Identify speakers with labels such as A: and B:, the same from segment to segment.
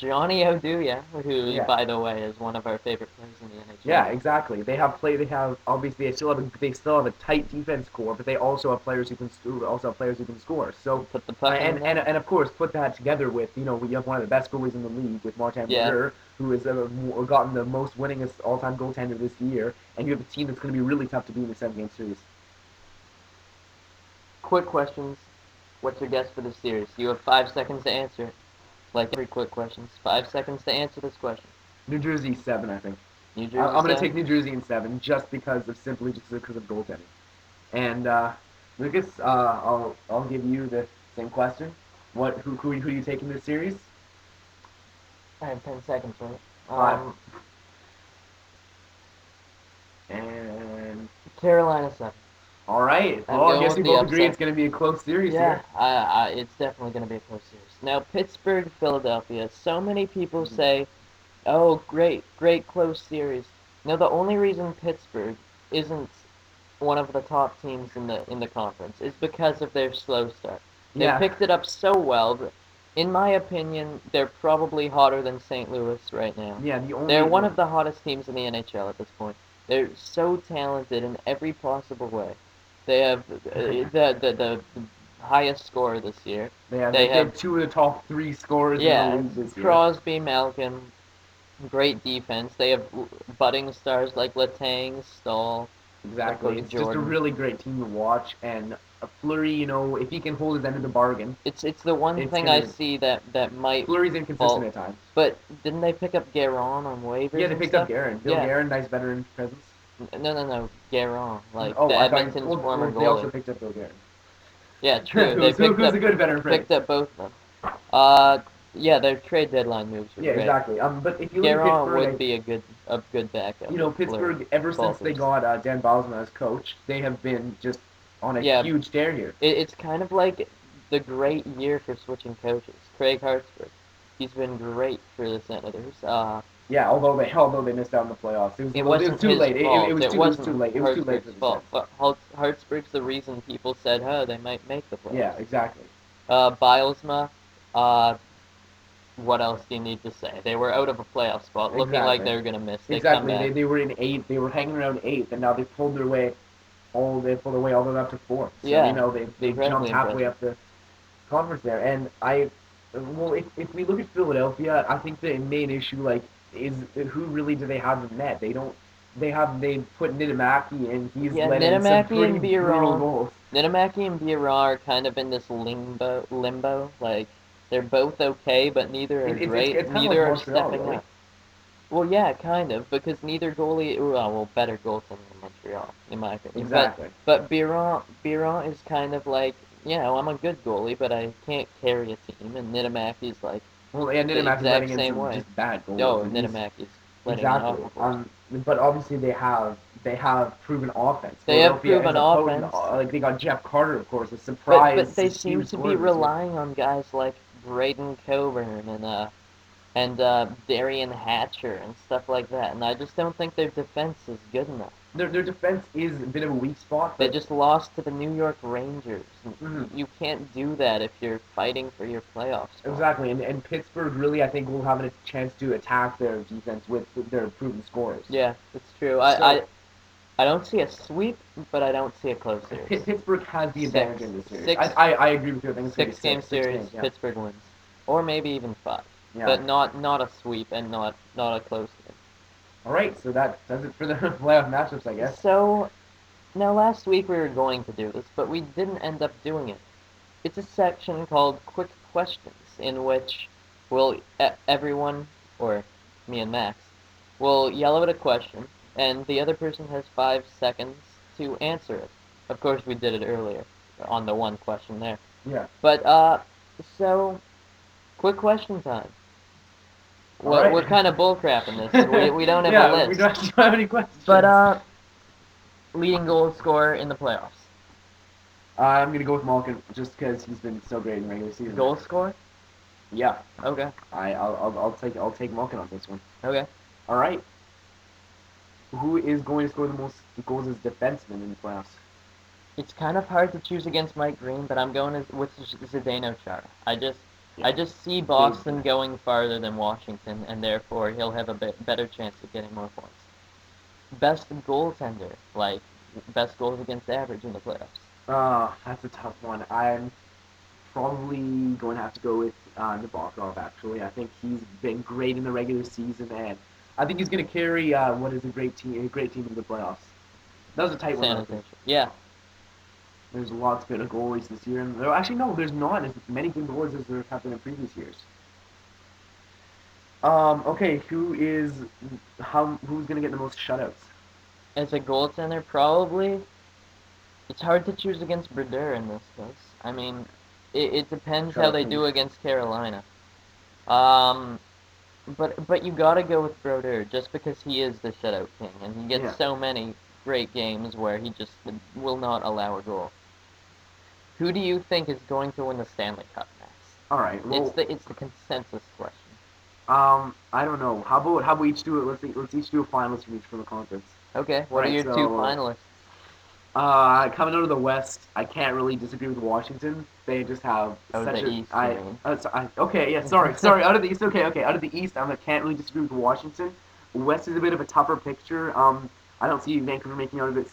A: Johnny Oduya, who,
B: Yeah.
A: by the way, is one of our favorite players in the
B: Yeah,
A: NHL.
B: exactly. They have obviously they still have a tight defense core, but they also have players who can score. So
A: Put the puck in the net.
B: and of course put that together with you have one of the best goalies in the league with Martin
A: Yeah.
B: Brodeur, who has gotten the most winningest all-time goaltender this year, and you have a team that's going to be really tough to beat in the 7-game series.
A: Quick questions. What's your guess for the series? You have 5 seconds to answer. Like every quick questions. 5 seconds to answer this question.
B: New Jersey 7, I think.
A: New
B: I'm
A: Jersey
B: going to take
A: 7?
B: New Jersey in 7 just because of goaltending. And Lucas, I'll give you the same question. Who do you take in this series?
A: I have 10 seconds, right?
B: 5. And
A: Carolina 7.
B: all right.
A: I'm
B: Well, I
A: going
B: guess
A: with
B: we
A: the
B: both agree
A: upset.
B: it's going to be a close series
A: Yeah,
B: here.
A: it's definitely going to be a close series. Now, Pittsburgh, Philadelphia. So many people say, oh, great close series. Now, the only reason Pittsburgh isn't one of the top teams in the conference is because of their slow start. They
B: Yeah,
A: picked it up so well. In my opinion, they're probably hotter than St. Louis right now.
B: yeah. The
A: They're
B: only
A: one of the hottest teams in the NHL at this point. They're so talented in every possible way. They have the highest score this year. They
B: they
A: have
B: have two of the top three scorers in the
A: yeah,
B: league this year.
A: Crosby, Malkin, great defense. They have budding stars like Letang, Stahl, of
B: Exactly.
A: course
B: It's just a
A: Jordan.
B: really great team to watch, and a Fleury, if he can hold his end of the bargain,
A: It's the one
B: it's
A: thing I
B: gonna.
A: see that might
B: Fleury's inconsistent
A: fall.
B: at times.
A: But didn't they pick up Guerin on waivers
B: Yeah, they
A: and
B: picked up
A: stuff?
B: Guerin. Bill
A: Yeah.
B: Guerin, nice veteran presence.
A: No. Guerin, like the
B: Oh, I thought.
A: Edmonton's former
B: They also
A: goalie.
B: picked up Bill Guerin.
A: Yeah, true. They
B: Who's a good veteran presence?
A: picked up both of them. Uh, yeah, their trade deadline moves were
B: Yeah,
A: great.
B: exactly. But if you look at
A: Guerin
B: Pittsburgh,
A: would be a good backup for Fleury.
B: Pittsburgh, ever since
A: Both of
B: they
A: us.
B: got Dan Bosman as coach, they have been just on a
A: Yeah,
B: huge tear here.
A: it's kind of like the great year for switching coaches. Craig Hartsburg, he's been great for the Senators.
B: Yeah, although they missed out in the playoffs,
A: It
B: it was
A: wasn't
B: too
A: his
B: late.
A: fault. It
B: It was too
A: wasn't
B: late. It was too late for
A: Hartsburg's
B: the
A: fault.
B: Sens.
A: But Hartsburg's the reason people said, "Oh, they might make the
B: Yeah,
A: playoffs."
B: exactly.
A: Bilesma, uh, what else do you need to say? They were out of a playoff spot, looking like
B: Exactly.
A: they were gonna miss. They come
B: Exactly.
A: back.
B: They were in eighth. They were hanging around eighth, and now they pulled their way all the way up to fourth. So
A: Yeah,
B: they
A: incredibly
B: jumped halfway
A: impressive.
B: up the conference there. And well, if we look at Philadelphia, I think the main issue is who really do they have in net? They put Niedermacky and he's
A: Yeah,
B: let in some pretty brutal goals.
A: Niedermacky and Biron are kind of in this limbo. Like they're both okay, but neither are great.
B: It's kind of like
A: Neither are
B: Montreal,
A: stepping
B: really.
A: up. Well, yeah, kind of, because neither goalie, well, better goaltender than Montreal, in my opinion.
B: Exactly.
A: But Biron is kind of like, I'm a good goalie, but I can't carry a team, and Niedermacky's like
B: Well, yeah,
A: the
B: Niedermacky's
A: exact
B: letting in
A: same
B: some
A: way.
B: just bad goals,
A: No,
B: and he's
A: Niedermacky's letting in
B: exactly.
A: awful goals.
B: But obviously they have proven offense.
A: They have
B: Philadelphia is
A: proven
B: a potent.
A: offense,
B: Like they got Jeff Carter, of course, a
A: but
B: surprise
A: they seem
B: huge
A: to be
B: scorer this year.
A: relying on guys like Braden Coburn and Darian Hatcher and stuff like that, and I just don't think their defense is good enough.
B: Their defense is a bit of a weak spot,
A: They
B: but
A: just lost to the New York Rangers.
B: mhm,
A: You can't do that if you're fighting for your playoff spot.
B: exactly. And Pittsburgh really, I think, will have a chance to attack their defense with their proven scorers.
A: Yeah, it's true.
B: So
A: I don't see a sweep, but I don't see a close series.
B: Pittsburgh has the
A: Six,
B: advantage in this series.
A: six,
B: I agree with you. I think it's going to be
A: 6 game
B: six
A: series.
B: games. Yeah,
A: Pittsburgh wins, or maybe even 5,
B: yeah.
A: but not a sweep and not a close game.
B: All right, so that does it for the playoff matchups, I guess.
A: So now last week we were going to do this, but we didn't end up doing it. It's a section called Quick Questions, in which everyone, or me and Max, will yell out a question, and the other person has 5 seconds to answer it. Of course, we did it earlier on the one question there.
B: Yeah.
A: But, so, quick question time.
B: All right.
A: We're kind of bullcrapping this. We don't have a
B: Yeah,
A: list.
B: we don't have any questions.
A: But, leading goal scorer in the playoffs.
B: I'm gonna go with Malkin just because he's been so great in regular season.
A: Goal scorer?
B: Yeah.
A: Okay.
B: I'll take Malkin on this one.
A: Okay.
B: All right. Who is going to score the most goals as defenseman in the playoffs?
A: It's kind of hard to choose against Mike Green, but I'm going with Zdeno Chara. I
B: Yeah.
A: just see
B: Game
A: Boston
B: 4.
A: going farther than Washington, and therefore he'll have a better chance of getting more points. Best goaltender, like best goals against average in the playoffs.
B: That's a tough one. I'm probably going to have to go with Nabokov. Actually, I think he's been great in the regular season, and I think he's going to carry what is a great team into the playoffs. That was a tight one, though, I think.
A: Sanitation. Yeah.
B: There's lots of good goalies this year, and actually no, there's not as many good goalies as there have been in previous years. Okay, who's going to get the most shutouts?
A: As a goaltender, probably it's hard to choose against Brodeur in this case. I mean, it depends how
B: Shutout
A: they
B: king.
A: do against Carolina. Um, but you gotta go with Brodeur just because he is the shutout king, and he gets
B: Yeah.
A: so many great games where he just will not allow a goal. Who do you think is going to win the Stanley Cup next?
B: All right. Well,
A: It's the consensus question.
B: I don't know. How about we each do it? Let's each do a finalist from each from the conference.
A: Okay,
B: All
A: what are
B: right.
A: your two
B: So
A: finalists?
B: coming out of the West, I can't really disagree with Washington. They just have
A: Oh,
B: such
A: the
B: a
A: East, you mean?
B: okay, yeah, sorry. Out of the East, okay. Out of the East, I can't really disagree with Washington. West is a bit of a tougher picture. I don't see Vancouver making out of it.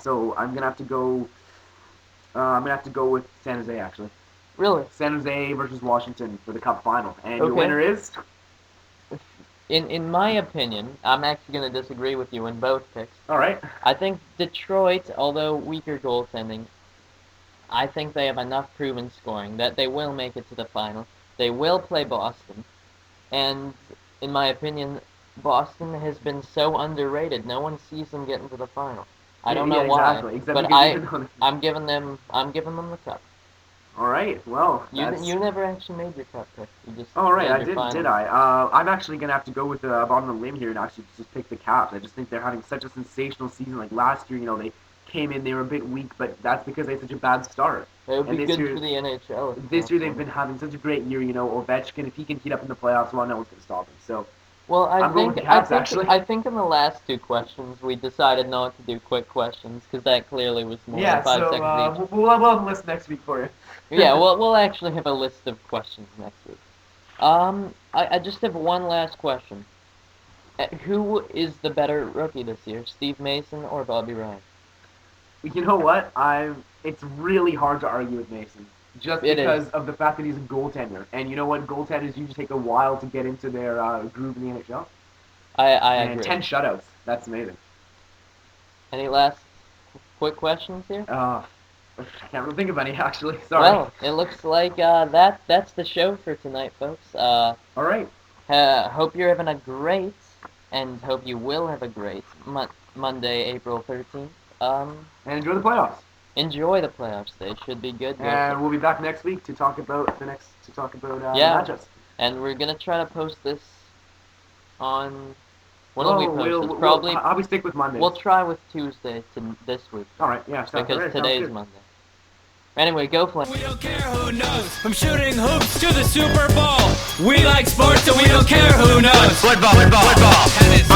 B: So I'm gonna have to go. I'm gonna have to go with San Jose actually.
A: Really?
B: San Jose versus Washington for the Cup final, and your
A: Okay.
B: winner is.
A: In my opinion, I'm actually going to disagree with you in both picks.
B: All right.
A: I think Detroit, although weaker goaltending, I think they have enough proven scoring that they will make it to the final. They will play Boston, and in my opinion, Boston has been so underrated. No one sees them getting to the final. I
B: Yeah,
A: don't
B: yeah,
A: know why,
B: exactly. Except
A: but
B: because even on.
A: I'm giving them the cup.
B: All right. Well,
A: You never actually made your cup pick. You just
B: all right,
A: made
B: I
A: your
B: didn't, did
A: finals.
B: I? I'm actually gonna have to go with on the limb here and actually just pick the Caps. I just think they're having such a sensational season. Like last year, they came in, they were a bit weak, but that's because they had such a bad start.
A: It would
B: And
A: be good for the NHL if the
B: this
A: Caps
B: year they've
A: won.
B: been having such a great year. Ovechkin, if he can heat up in the playoffs, well, no one's gonna stop him. So
A: Well,
B: I'm going with the Caps actually.
A: I think in the last two questions we decided not to do quick questions because that clearly was more than
B: Yeah.
A: 5 seconds each.
B: We'll have a list next week for you.
A: Yeah, we'll actually have a list of questions next week. I just have one last question. Who is the better rookie this year, Steve Mason or Bobby Ryan?
B: You know what? It's really hard to argue with Mason just
A: It is.
B: because of the fact that he's a goaltender. And you know what? Goaltenders usually take a while to get into their groove in the NHL.
A: I
B: And
A: agree.
B: 10 shutouts. That's amazing.
A: Any last quick questions here?
B: I can't really think of any actually. Sorry.
A: Well, it looks like that's the show for tonight, folks.
B: All right.
A: Hope you're having a great, and hope you will have a great Monday, April 13th.
B: And enjoy the playoffs.
A: Enjoy the playoffs. They should be good.
B: And we'll be back next week to talk about the
A: Yeah,
B: matchups.
A: and we're gonna try to post this on. When will we post this?
B: Probably. I'll be stick with Monday.
A: We'll try with Tuesday to this week.
B: All right. Yeah.
A: Because today's Monday. Anyway, go Flames.
C: We don't care who knows. From shooting hoops to the Super Bowl. We like sports and we don't care who knows.
D: Football.
C: And it's